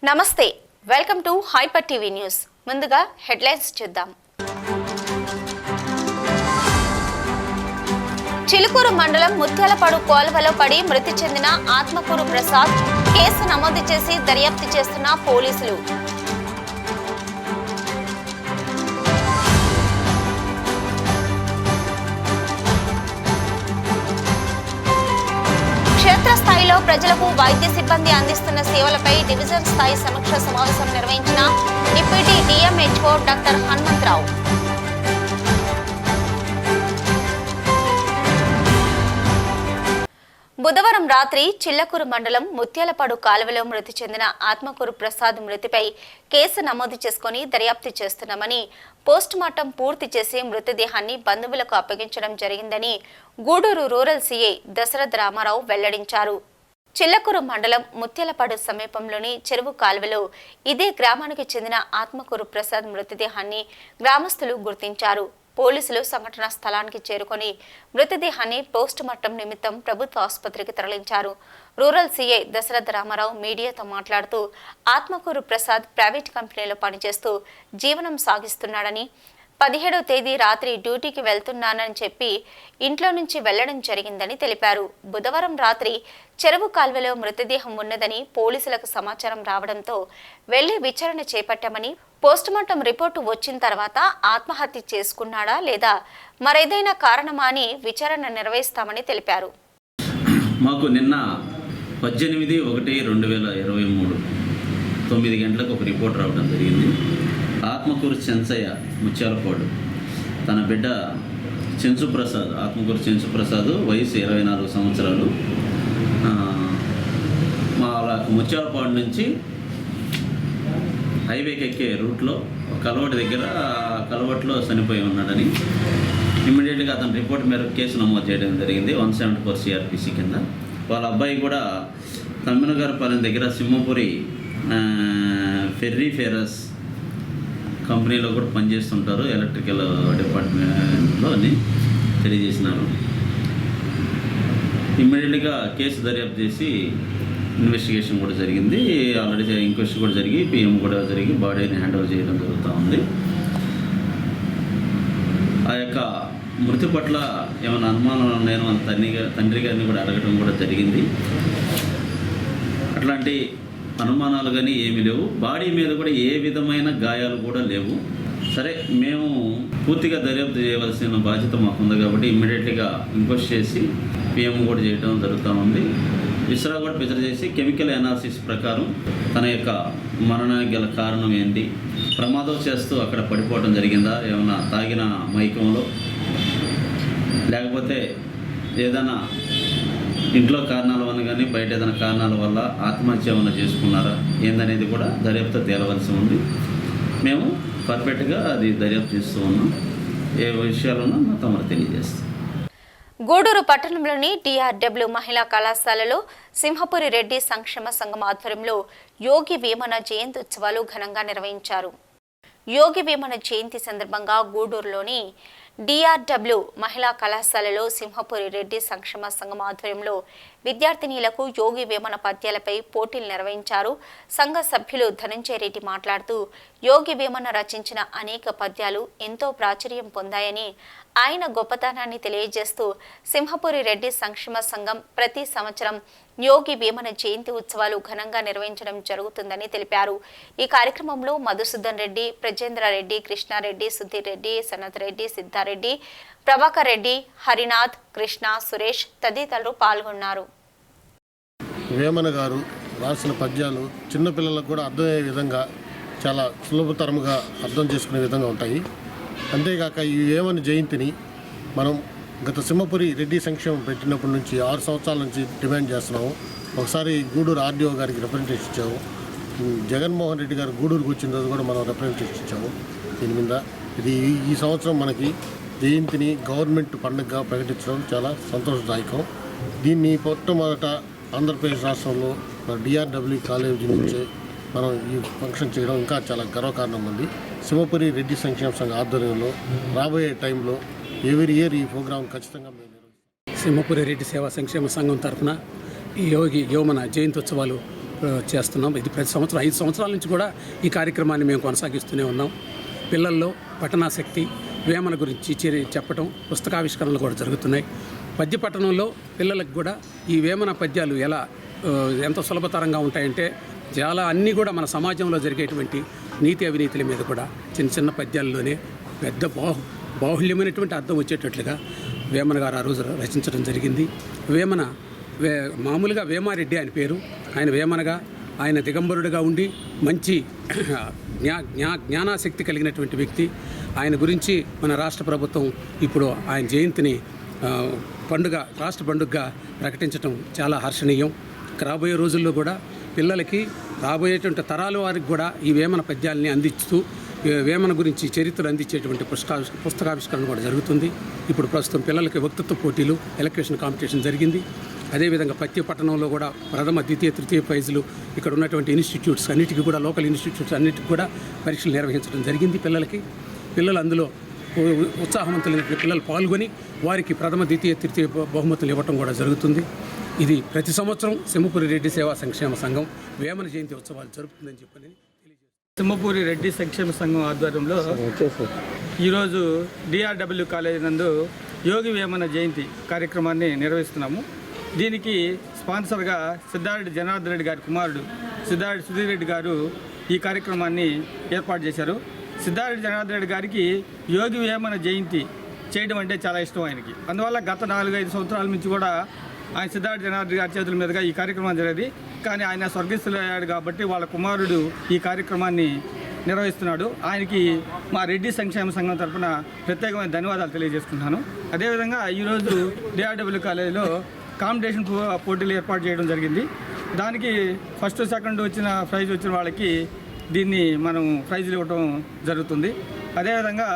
నమస్తే, welcome to hyper TV news. ముందుగా headlines చూద్దాం. చిలుకూరు మండలం ముత్యాలపాడు కోల్వలో పడి మృతి చెందిన ఆత్మకూరు ప్రసాద్ కేసు నమోదు చేసి దర్యాప్తు చేస్తున్న పోలీసులు. క్షేత్రస్థాయిలో ప్రజలకు వైద్య సిబ్బంది అందిస్తున్న సేవలపై డివిజన్ స్థాయి సమీక్ష సమావేశం నిర్వహించిన డిప్యూటీ డిఎంహెచ్ఓ డాక్టర్ హనుమంతరావు. బుధవారం రాత్రి చిల్లకూరు మండలం ముత్యాలపాడు కాలువలో మృతి చెందిన ఆత్మకూరు ప్రసాద్ మృతిపై కేసు నమోదు చేసుకుని దర్యాప్తు చేస్తున్నామని, పోస్టుమార్టం పూర్తి చేసి మృతదేహాన్ని బంధువులకు అప్పగించడం జరిగిందని గూడూరు రూరల్ సీఐ దశరథ రామారావు వెల్లడించారు. చిల్లకూరు మండలం ముత్యాలపాడు సమీపంలోని చెరువు కాలువలో ఇదే గ్రామానికి చెందిన ఆత్మకూరు ప్రసాద్ మృతదేహాన్ని గ్రామస్తులు గుర్తించారు. పోలీసులు సంఘటనా స్థలానికి చేరుకొని మృతదేహాన్ని పోస్టుమార్టం నిమిత్తం ప్రభుత్వ ఆసుపత్రికి తరలించారు. రూరల్ సీఐ దశరథ రామారావు మీడియాతో మాట్లాడుతూ, ఆత్మకూరు ప్రసాద్ ప్రైవేట్ కంపెనీలో పనిచేస్తూ జీవనం సాగిస్తున్నాడని, 17వ తేదీ రాత్రి డ్యూటీకి వెళ్తున్నానని చెప్పి ఇంట్లో నుంచి వెళ్లడం జరిగిందని తెలిపారు. బుధవారం రాత్రి చెరువు కాల్వలో మృతదేహం ఉన్నదని పోలీసులకు సమాచారం రావడంతో వెళ్లి విచారణ చేపట్టామని, పోస్టుమార్టం రిపోర్టు వచ్చిన తర్వాత ఆత్మహత్య చేసుకున్నాడా లేదా మరేదైనా కారణమా అని విచారణ నిర్వహిస్తామని తెలిపారు. మాకు నిన్న 18/1/2023 9 గంటలకు ఒక రిపోర్ట్ రావడం జరిగింది. ఆత్మకూరు చెంచయ్య ముత్యాలపాడు తన బిడ్డ చెంచు ప్రసాద్, ఆత్మకూరు చెంచు ప్రసాద్, వయసు 24 సంవత్సరాలు, మా ముత్యాలపాడు నుంచి హైవేకి ఎక్కే రూట్లో కలవటి దగ్గర కలవట్లో చనిపోయి ఉన్నాడని ఇమ్మీడియట్గా అతని రిపోర్ట్ మేరకు కేసు నమోదు చేయడం జరిగింది 174 CRPC కింద. వాళ్ళ అబ్బాయి కూడా తమ్మినగారిపాలెం దగ్గర సింహపురి ఫెర్రీ ఫెరస్ కంపెనీలో కూడా పనిచేస్తుంటారు, ఎలక్ట్రికల్ డిపార్ట్మెంట్లో అని తెలియజేసినారు. ఇమ్మీడియట్గా కేసు దర్యాప్తు చేసి ఇన్వెస్టిగేషన్ కూడా జరిగింది. ఆల్రెడీ ఇంక్వెస్ట్ కూడా జరిగి PM కూడా జరిగి బాడీని హ్యాండ్ ఓవర్ చేయడం జరుగుతూ ఉంది. ఆ యొక్క మృతి పట్ల ఏమైనా అనుమానం నేను తండ్రి గారిని కూడా అడగడం కూడా జరిగింది. అట్లాంటి అనుమానాలు కానీ ఏమీ లేవు. బాడీ మీద కూడా ఏ విధమైన గాయాలు కూడా లేవు. సరే, మేము పూర్తిగా దర్యాప్తు చేయవలసిన బాధ్యత మాకుంది కాబట్టి ఇమ్మీడియట్గా ఇంక్వెస్ట్ చేసి PM కూడా చేయడం జరుగుతూ ఉంది. విశ్రా కూడా ప్రిజర్ చేసి కెమికల్ అనాలిసిస్ ప్రకారం తన యొక్క మరణానికి గల కారణం ఏంటి, ప్రమాదం చేస్తూ అక్కడ పడిపోవడం జరిగిందా, ఏమైనా తాగిన మైకంలో, లేకపోతే ఏదైనా ఇంట్లో కారణాల వల్ల కానీ బయట ఏదైనా కారణాల వల్ల ఆత్మహత్య ఏమైనా చేసుకున్నారా ఏందనేది కూడా దర్యాప్తు తేలవలసి ఉంది. మేము పర్ఫెక్ట్గా అది దర్యాప్తు చేస్తూ ఉన్నాం. ఏ విషయాలున్నా మా తమరు తెలియజేస్తాం. గూడూరు పట్టణంలోని DRW మహిళా కళాశాలలో సింహపురి రెడ్డి సంక్షేమ సంఘం ఆధ్వర్యంలో యోగి వేమన జయంతి ఉత్సవాలు ఘనంగా నిర్వహించారు. యోగి వేమన జయంతి సందర్భంగా గూడూరులోని DRW మహిళా కళాశాలలో సింహపురి రెడ్డి సంక్షేమ సంఘం ఆధ్వర్యంలో విద్యార్థినీలకు యోగి వేమన పద్యాలపై పోటీలు నిర్వహించారు. సంఘ సభ్యులు ధనంజయ రెడ్డి మాట్లాడుతూ, యోగి వేమన రచించిన అనేక పద్యాలు ఎంతో ప్రాచుర్యం పొందాయని, ఆయన గొప్పతనాన్ని తెలియజేస్తూ సింహపురి రెడ్డి సంక్షేమ సంఘం ప్రతి సంవత్సరం యోగి వేమన జయంతి ఉత్సవాలు ఘనంగా నిర్వహించడం జరుగుతుందని తెలిపారు. ఈ కార్యక్రమంలో మధుసూదన్ రెడ్డి, ప్రజేంద్ర రెడ్డి, కృష్ణారెడ్డి, సుధీర్ రెడ్డి, సనత్ రెడ్డి, సిద్ధారెడ్డి, ప్రభాకర్ రెడ్డి, హరినాథ్, కృష్ణ, సురేష్ తదితరులు పాల్గొన్నారు. వేమన గారు రాసిన పద్యాలు చిన్నపిల్లలకు కూడా అర్థమయ్యే విధంగా చాలా సులభతరంగా అర్థం చేసుకునే విధంగా ఉంటాయి. అంతేకాక ఈ వేమన జయంతిని మనం గత సింహపురి రెడ్డి సంక్షేమం పెట్టినప్పటి నుంచి 6 సంవత్సరాల నుంచి డిమాండ్ చేస్తున్నాము. ఒకసారి గూడూరు RDO గారికి రిప్రజెంటేషన్ ఇచ్చాము. జగన్మోహన్ రెడ్డి గారు గూడూరుకు వచ్చిన రోజు కూడా మనం రిప్రజెంటేషన్ ఇచ్చాము. దీని మీద ఇది ఈ సంవత్సరం మనకి జయంతిని గవర్నమెంట్ పండుగగా ప్రకటించడం చాలా సంతోషదాయకం. దీన్ని మొట్టమొదట ఆంధ్రప్రదేశ్ రాష్ట్రంలో DRW కాలేజీ నుంచి మనం ఈ ఫంక్షన్ చేయడం ఇంకా చాలా గర్వకారణం ఉంది. సింహపురి రెడ్డి సంక్షేమ సంఘ ఆధ్వర్యంలో రాబోయే టైంలో ఎవ్రీ ఇయర్ ఈ ప్రోగ్రాం ఖచ్చితంగా మేము నిర్వహిస్తాం. సింహపురి రెడ్డి సేవా సంక్షేమ సంఘం తరఫున ఈ యోగి వేమన జయంత్యుత్సవాలు చేస్తున్నాం. ఇది ప్రతి సంవత్సరం 5 సంవత్సరాల నుంచి కూడా ఈ కార్యక్రమాన్ని మేము కొనసాగిస్తూనే ఉన్నాం. పిల్లల్లో పఠనాసక్తి, వేమన గురించి చెప్పడం, పుస్తకావిష్కరణలు కూడా జరుగుతున్నాయి. పద్య పఠనంలో పిల్లలకు కూడా ఈ వేమన పద్యాలు ఎంత సులభతరంగా ఉంటాయంటే చాలా అన్నీ కూడా మన సమాజంలో జరిగేటువంటి నీతి అవినీతుల మీద కూడా చిన్న చిన్న పద్యాల్లోనే పెద్ద బాహుల్యమైనటువంటి అర్థం వచ్చేటట్లుగా వేమన గారు ఆ రోజు రచించడం జరిగింది. మామూలుగా వేమారెడ్డి ఆయన పేరు. ఆయన వేమనగా, ఆయన దిగంబరుడిగా ఉండి మంచి జ్ఞానాశక్తి కలిగినటువంటి వ్యక్తి. ఆయన గురించి మన రాష్ట్ర ప్రభుత్వం ఇప్పుడు ఆయన జయంతిని రాష్ట్ర పండుగగా ప్రకటించడం చాలా హర్షణీయం. రాబోయే రోజుల్లో కూడా పిల్లలకి, రాబోయేటువంటి తరాల వారికి కూడా ఈ వేమన పద్యాలని అందిస్తూ వేమన గురించి చరిత్రలు అందించేటువంటి పుస్తకావిష్కరణ కూడా జరుగుతుంది. ఇప్పుడు ప్రస్తుతం పిల్లలకి వక్తృత్వ పోటీలు, ఎలక్యూషన్ కాంపిటీషన్ జరిగింది. అదేవిధంగా పద్య పట్టణంలో కూడా ప్రథమ, ద్వితీయ, తృతీయ ప్రైజులు ఇక్కడ ఉన్నటువంటి ఇన్స్టిట్యూట్స్ అన్నిటికీ కూడా, లోకల్ ఇన్స్టిట్యూట్స్ అన్నిటికీ కూడా పరీక్షలు నిర్వహించడం జరిగింది. పిల్లలు అందులో ఉత్సాహవంతులైన పిల్లలు పాల్గొని వారికి ప్రథమ, ద్వితీయ, తృతీయ బహుమతులు ఇవ్వటం కూడా జరుగుతుంది. ఇది ప్రతి సంవత్సరం సింహపురి రెడ్డి సేవా సంక్షేమ సంఘం వేమన జయంతి ఉత్సవాలు జరుపుతుందని చెప్పని సింహపురి రెడ్డి సంక్షేమ సంఘం ఆధ్వర్యంలో ఈరోజు డిఆర్డబ్ల్యూ కాలేజీ నందు యోగి వేమన జయంతి కార్యక్రమాన్ని నిర్వహిస్తున్నాము. దీనికి స్పాన్సర్గా సిద్ధారెడ్డి జనార్దన్ రెడ్డి గారి కుమారుడు సిద్ధారెడ్డి సుధీర్ రెడ్డి గారు ఈ కార్యక్రమాన్ని ఏర్పాటు చేశారు. సిద్ధారెడ్డి జనార్దన్ రెడ్డి గారికి యోగి వేమన జయంతి చేయడం అంటే చాలా ఇష్టం ఆయనకి. అందువల్ల గత 4-5 సంవత్సరాల నుంచి కూడా ఆయన సిద్ధారెడ్డి జనార్దన్ గారి చేతుల మీదుగా ఈ కార్యక్రమం జరిగేది. కానీ ఆయన స్వర్గస్థులయ్యాడు కాబట్టి వాళ్ళ కుమారుడు ఈ కార్యక్రమాన్ని నిర్వహిస్తున్నాడు. ఆయనకి మా రెడ్డి సంక్షేమ సంఘం తరఫున ప్రత్యేకమైన ధన్యవాదాలు తెలియజేసుకుంటున్నాను. అదేవిధంగా ఈరోజు డిఆర్డబ్ల్యూ కాలేజీలో కాంపిటీషన్ పోటీలు ఏర్పాటు చేయడం జరిగింది. దానికి ఫస్ట్, సెకండ్ ప్రైజ్ వచ్చిన వాళ్ళకి దీన్ని మనం ప్రైజులు ఇవ్వడం జరుగుతుంది. అదేవిధంగా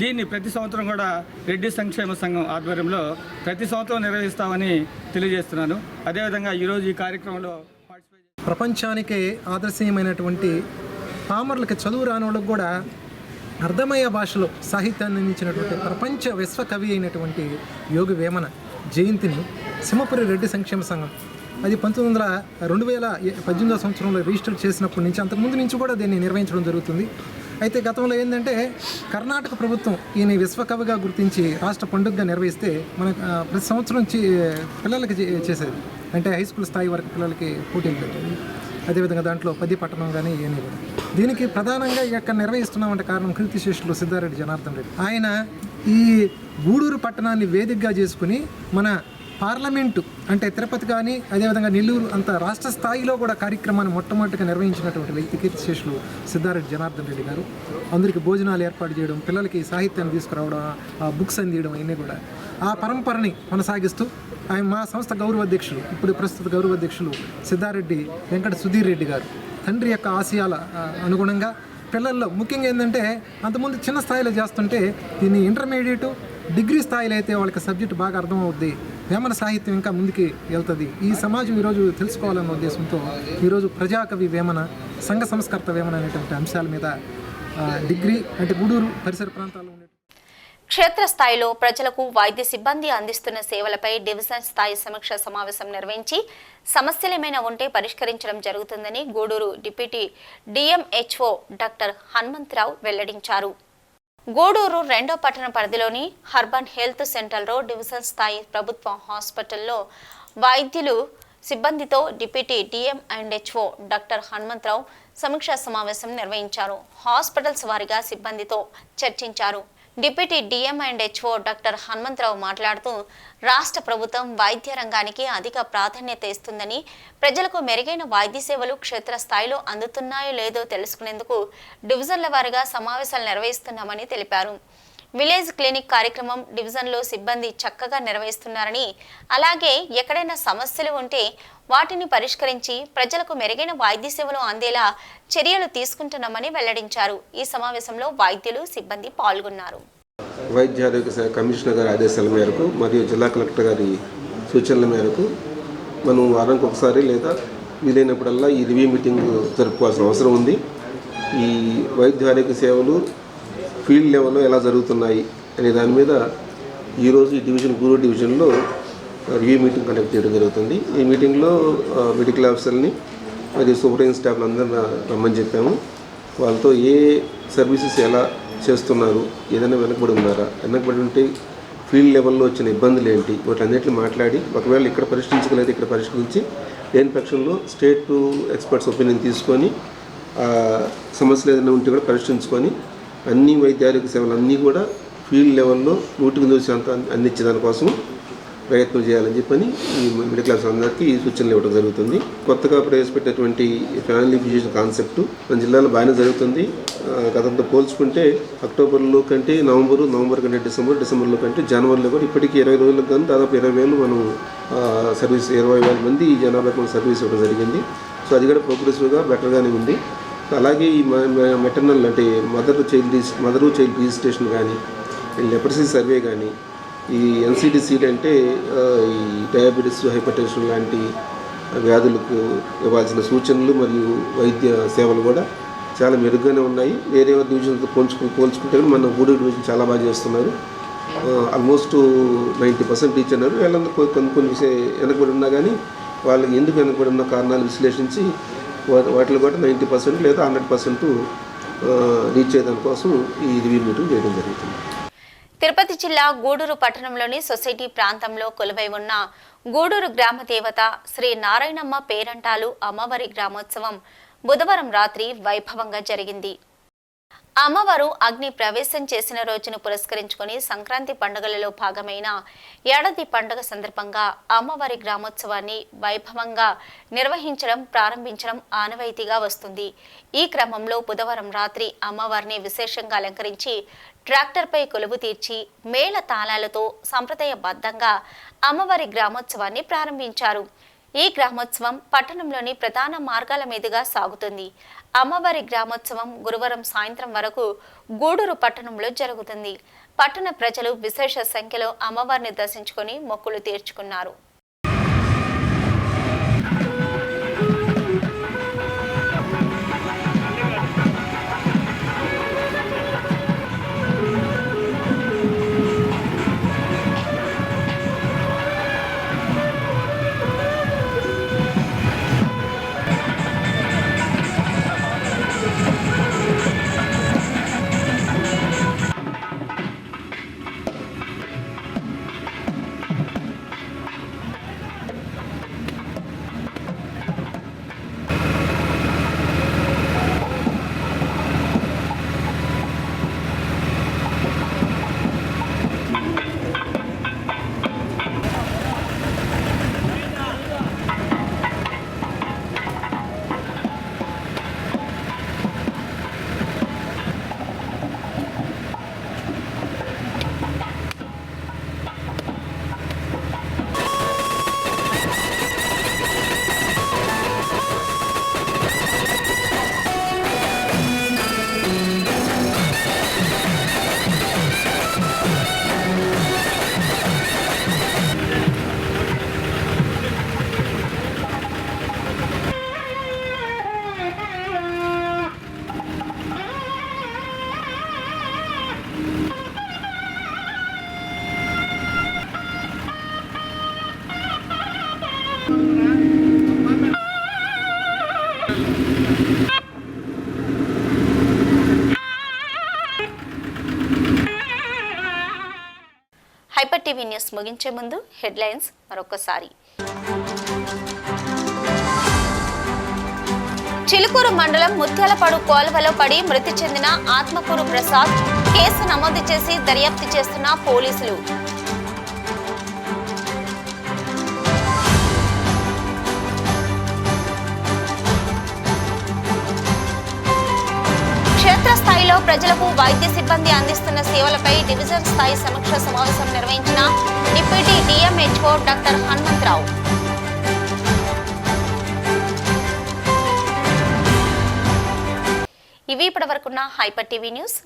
దీన్ని ప్రతి సంవత్సరం కూడా రెడ్డి సంక్షేమ సంఘం ఆధ్వర్యంలో ప్రతి సంవత్సరం నిర్వహిస్తామని తెలియజేస్తున్నాను. అదేవిధంగా ఈరోజు ఈ కార్యక్రమంలో ప్రపంచానికే ఆదర్శనీయమైనటువంటి పామరులకి, చదువు రాని వాళ్ళకు కూడా అర్థమయ్యే భాషలో సాహిత్యాన్ని అందించినటువంటి ప్రపంచ విశ్వకవి అయినటువంటి యోగి వేమన జయంతిని సింహపురి రెడ్డి సంక్షేమ సంఘం అది 2018 సంవత్సరంలో రిజిస్టర్ చేసినప్పటి నుంచి, అంతకుముందు నుంచి కూడా దీన్ని నిర్వహించడం జరుగుతుంది. అయితే గతంలో ఏంటంటే కర్ణాటక ప్రభుత్వం ఈయన విశ్వకవిగా గుర్తించి రాష్ట్ర పండుగగా నిర్వహిస్తే మన ప్రతి సంవత్సరం పిల్లలకి చేసేది, అంటే హై స్కూల్ స్థాయి వరకు పిల్లలకి పోటీలు పెట్టేది. అదేవిధంగా దాంట్లో పద్య పట్టణం కానీ ఇవన్నీ కూడా. దీనికి ప్రధానంగా ఇక్కడ నిర్వహిస్తున్నామంటే కారణం కీర్తిశేషులు సిద్ధారెడ్డి జనార్దన్ రెడ్డి. ఆయన ఈ గూడూరు పట్టణాన్ని వేదికగా చేసుకుని మన పార్లమెంటు అంటే తిరుపతి కానీ, అదేవిధంగా నెల్లూరు అంత రాష్ట్ర స్థాయిలో కూడా కార్యక్రమాన్ని మొట్టమొదటిగా నిర్వహించినటువంటి వ్యక్తి కీర్తిశేషులు సిద్ధారెడ్డి జనార్దన్ రెడ్డి గారు. అందరికీ భోజనాలు ఏర్పాటు చేయడం, పిల్లలకి సాహిత్యాన్ని తీసుకురావడం, ఆ బుక్స్ అందియడం ఇవన్నీ కూడా ఆ పరంపరని కొనసాగిస్తూ ఆయన మా సంస్థ గౌరవాధ్యక్షులు, ఇప్పుడు ప్రస్తుత గౌరవాధ్యక్షులు సిద్ధారెడ్డి వెంకట సుధీర్ రెడ్డి గారు తండ్రి యొక్క ఆశయాల అనుగుణంగా పిల్లల్లో ముఖ్యంగా ఏంటంటే అంతకుముందు చిన్న స్థాయిలో చేస్తుంటే దీన్ని ఇంటర్మీడియట్, డిగ్రీ స్థాయిలో అయితే వాళ్ళకి సబ్జెక్ట్ బాగా అర్థమవుద్ది, వేమన సాహిత్యం ఇంకా ముందుకి వెళ్తుంది, ఈ సమాజం ఈరోజు తెలుసుకోవాలన్న ఉద్దేశంతో ఈరోజు ప్రజాకవి వేమన, సంఘ సంస్కర్త వేమన అనేటువంటి అంశాల మీద డిగ్రీ అంటే గూడూరు పరిసర ప్రాంతాల్లో ఉండే క్షేత్రస్థాయిలో ప్రజలకు వైద్య సిబ్బంది అందిస్తున్న సేవలపై డివిజన్ స్థాయి సమీక్ష సమావేశం నిర్వహించి సమస్యలేమైనా ఉంటే పరిష్కరించడం జరుగుతుందని Gudur deputy DMHO doctor Hanumantharao వెల్లడించారు. గూడూరు 2వ పట్టణ పరిధిలోని అర్బన్ హెల్త్ సెంటర్లో డివిజన్ స్థాయి ప్రభుత్వ హాస్పిటల్లో వైద్యులు సిబ్బందితో డిప్యూటీ డిఎంహెచ్ఓ డాక్టర్ హనుమంతరావు సమీక్షా సమావేశం నిర్వహించారు. హాస్పిటల్స్ వారీగా సిబ్బందితో చర్చించారు. డిప్యూటీ డిఎంహెచ్ఓ డాక్టర్ హనుమంతరావు మాట్లాడుతూ రాష్ట్ర ప్రభుత్వం వైద్య రంగానికి అధిక ప్రాధాన్యత ఇస్తుందని, ప్రజలకు మెరుగైన వైద్య సేవలు క్షేత్రస్థాయిలో అందుతున్నాయో లేదో తెలుసుకునేందుకు డివిజన్ల వారీగా సమావేశాలు నిర్వహిస్తున్నామని తెలిపారు. విలేజ్ క్లినిక్ కార్యక్రమం డివిజన్లో సిబ్బంది చక్కగా నిర్వహిస్తున్నారని, అలాగే ఎక్కడైనా సమస్యలు ఉంటే వాటిని పరిష్కరించి ప్రజలకు మెరుగైన వైద్య సేవలు అందేలా చర్యలు తీసుకుంటున్నామని వెల్లడించారు. ఈ సమావేశంలో వైద్యులు, సిబ్బంది పాల్గొన్నారు. వైద్య ఆరోగ్య శాఖ కమిషనర్ గారి ఆదేశాల మేరకు మరియు జిల్లా కలెక్టర్ గారి సూచనల మేరకు మనం వారానికి ఒకసారి లేదా వీలైనప్పుడల్లా ఈ రివ్యూ మీటింగ్ జరుపుకోవాల్సిన అవసరం ఉంది. ఈ వైద్య ఆరోగ్య సేవలు ఫీల్డ్ లెవెల్లో ఎలా జరుగుతున్నాయి అనే దాని మీద ఈరోజు ఈ గూడూరు డివిజన్లో రివ్యూ మీటింగ్ కండక్ట్ చేయడం జరుగుతుంది. ఈ మీటింగ్లో మెడికల్ ఆఫీసర్ని, మరియు సూపరింటెండెంట్ స్టాఫ్లు అందరూ రమ్మని చెప్పాము. వాళ్ళతో ఏ సర్వీసెస్ ఎలా చేస్తున్నారు, ఏదైనా వెనకబడి ఉన్నారా, వెనకబడి ఉంటే ఫీల్డ్ లెవెల్లో వచ్చిన ఇబ్బందులు ఏంటి, వాటన్నిటిని మాట్లాడి ఒకవేళ ఇక్కడ పరిష్కరించగలిగితే ఇక్కడ పరిష్కరించి లేని పక్షంలో స్టేట్ ఎక్స్పర్ట్స్ ఒపీనియన్ తీసుకొని సమస్యలు ఏదైనా ఉంటే కూడా పరిష్కరించుకొని అన్ని వైద్య ఆరోగ్య సేవలు అన్నీ కూడా ఫీల్డ్ లెవెల్లో 100% అందించే దానికోసం ప్రయత్నం చేయాలని చెప్పని ఈ మిడిల్ క్లాస్ అందరికీ ఈ సూచనలు ఇవ్వడం జరుగుతుంది. కొత్తగా ప్రవేశపెట్టినటువంటి ఫ్యామిలీ ఫిజిషియన్ కాన్సెప్ట్ మన జిల్లాలో బాగానే జరుగుతుంది. గతంతో పోల్చుకుంటే అక్టోబర్లో కంటే నవంబర్ కంటే డిసెంబర్లో కంటే జనవరిలో కూడా ఇప్పటికీ 20 రోజులకు కానీ దాదాపు 20,000 మనం సర్వీస్ 20,000 మంది ఈ జనాభాకు మనం సర్వీస్ ఇవ్వడం జరిగింది. సో అది కూడా ప్రోగ్రెసివ్గా బెటర్గానే ఉంది. అలాగే ఈ మెటర్నల్ అంటే మదర్ చైల్డ్ రిజిస్ట్రేషన్ కానీ, లెపరసీ సర్వే కానీ, ఈ NCD-సీడ్ అంటే ఈ డయాబెటీస్, హైపర్ టెన్షన్ లాంటి వ్యాధులకు ఇవ్వాల్సిన సూచనలు మరియు వైద్య సేవలు కూడా చాలా మెరుగ్గానే ఉన్నాయి. వేరే డివిజన్తో పోల్చుకుంటే కూడా మన గూడూరు డివిజన్ చాలా బాగా చేస్తున్నారు. ఆల్మోస్ట్ 90% రీచ్ అన్నారు. వీళ్ళందరూ కొన్ని వెనకబడి ఉన్నా కానీ వాళ్ళకి ఎందుకు వెనకబడి ఉన్న కారణాలు విశ్లేషించి వాటిలో కూడా 90% లేదా 100% రీచ్ అయ్యేదాని కోసం ఈ రివ్యూ మీటింగ్ చేయడం జరుగుతుంది. తిరుపతి జిల్లా గూడూరు పట్టణంలోని సొసైటీ ప్రాంతంలో కొలువై ఉన్న గూడూరు గ్రామ దేవత శ్రీ నారాయణమ్మ పేరంటాలు అమ్మవారి గ్రామోత్సవం బుధవారం రాత్రి వైభవంగా జరిగింది. అమ్మవారు అగ్ని ప్రవేశం చేసిన రోజును పురస్కరించుకొని సంక్రాంతి పండుగలలో భాగమైన ఏడాది పండుగ సందర్భంగా అమ్మవారి గ్రామోత్సవాన్ని వైభవంగా ప్రారంభించడం ఆనవాయితీగా వస్తుంది. ఈ క్రమంలో బుధవారం రాత్రి అమ్మవారిని విశేషంగా అలంకరించి ట్రాక్టర్పై కొలువు తీర్చి మేళ తాళాలతో సంప్రదాయబద్ధంగా అమ్మవారి గ్రామోత్సవాన్ని ప్రారంభించారు. ఈ గ్రామోత్సవం పట్టణంలోని ప్రధాన మార్గాల మీదుగా సాగుతుంది. అమ్మవారి గ్రామోత్సవం గురువారం సాయంత్రం వరకు గూడూరు పట్టణంలో జరుగుతుంది. పట్టణ ప్రజలు విశేష సంఖ్యలో అమ్మవారిని దర్శించుకొని మొక్కులు తీర్చుకున్నారు. హైపర్ టీవీ న్యూస్ ముగించే ముందు హెడ్లైన్స్ మరొకసారి. చిలుకూరు మండలం ముత్యాలపాడు కోల్వలో పడి మృతి చెందిన ఆత్మకూరు ప్రసాద్ కేసు నమోదు చేసి దర్యాప్తు చేస్తున్న పోలీసులు. క్షేత్రస్థాయిలో ప్రజలకు వైద్య సిబ్బంది అందిస్తున్న సేవలపై డివిజన్ స్థాయి సమీక్ష సమావేశం నిర్వహించిన డిప్యూటీ DMHO డాక్టర్ హనుమంతరావు. ఇవి ఇప్పటివరకున్న హైపర్ టీవీ న్యూస్.